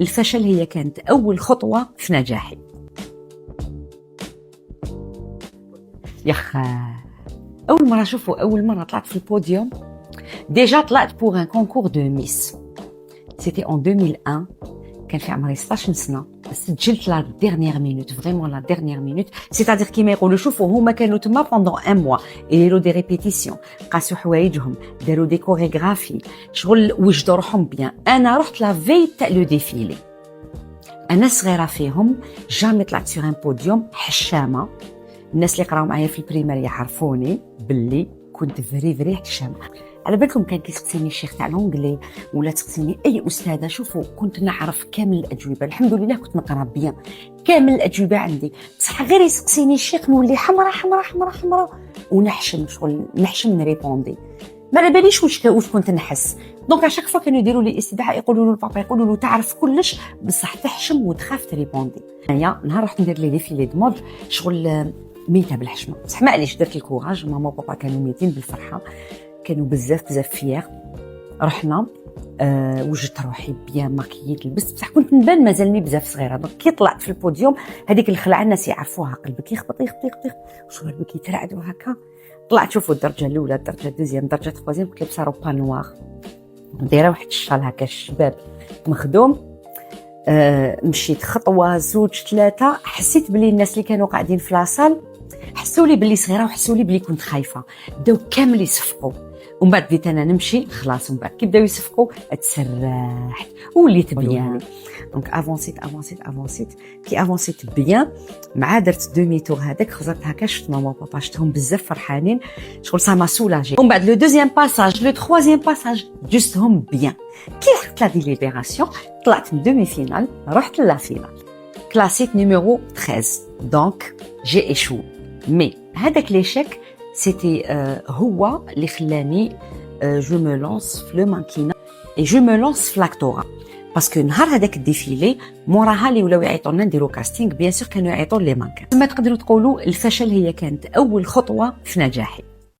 الفشل هي كانت أول خطوة في نجاحي. أول مرة طلعت في البوديوم. ديجا طلعت بور ان كونكور دو ميس، سيتي en 2001. كان في عمري 16 سنة. سجلت لا ديرنيير مينوت، فريمون لا ديرنيير مينوت. سيتادير كيما يقولوا شوفوا هما كانوا تما بوندون ان موا يديروا دي ريبيتيسيون، قاسوا حوايجهم، داروا دي كوريغرافي، شغل وجدوا روحهم بيان. انا رحت لا في تاع لو ديفيلي، انا صغيره فيهم، جامي طلعت سور ان بوديوم، حشامه. الناس اللي قراو معايا في البريمير يعرفوني باللي كنت فري حشامه. على بالكم كان كيسقسيني الشيخ تاع لونجلي ولا تسقسيني اي استاذه، شوفوا كنت نعرف كامل الاجوبه، الحمد لله كنت نقرا بيان، كامل الاجوبه عندي، بصح غير يسقسيني الشيخ نولي حمراء ونحشم، شغل نحشم نريبوندي، ما على باليش واش كنت نحس. دونك اشاك فوا كانوا يديروا لي استدعاء يقولوا له البابا، يقولوا له تعرف كلش بصح تحشم وتخاف تريبوندي. انايا نهار رحت ندير لي ديفيلي دو مود، شغل ميته بالحشمه، بصح معليش درت الكوراج. ماما وبابا كانوا ميتين بالفرحه، كانوا بزاف فيير. رحنا وجدت روحي بيان ماكييت، لبست، بصح كنت نبان مازالني بزاف صغيره. دونك كي طلعت في البوديوم هذيك الخلعه الناس يعرفوها، قلبك يخبط وشو قلبك يترعد وهكا. طلعت شوفوا الدرجه الاولى، الدرجه الدوزيام، الدرجه الثالثه، كنت لابسه روبا نوار، دايره واحد الشال هكا الشباب مخدوم. مشيت خطوه زوج ثلاثه، حسيت بلي الناس اللي كانوا قاعدين في لاصال حسوا لي بلي صغيره وحسوا لي بلي كنت خايفه، بداو كامل يصفقوا. ومن بعد بديت انا نمشي خلاص، ومن بعد كي بداو يصفقوا تسرحت وليت بيان. دونك افونسيت كي افونسيت بيان، مع درت دومي تور هذاك، خرجت هكا شفت ماما وبابا، شفتهم بزاف فرحانين، شغل سا ما سولاجي. ومن بعد لو دوزيام باساج، لو تروازيام باساج، جوستهم بيان. كي لحقت لا ديليبيراسيون طلعت من دومي فينال، رحت لا فينال، كلاسيت نيميرو 13. دونك جي ايشو، مي هذاك ليشيك سيتي هو اللي خلاني جو مو لونس في لو مانكينا اي جو مو لونس في لاكتورا. باسكو نهار هذاك الديفيلي موراها اللي ولاو يعيطوا لنا نديرو كاستينغ، بيان سور كانوا يعيطوا لي مانكان. ما تقدروا تقولوا الفشل هي كانت اول خطوه في نجاحي.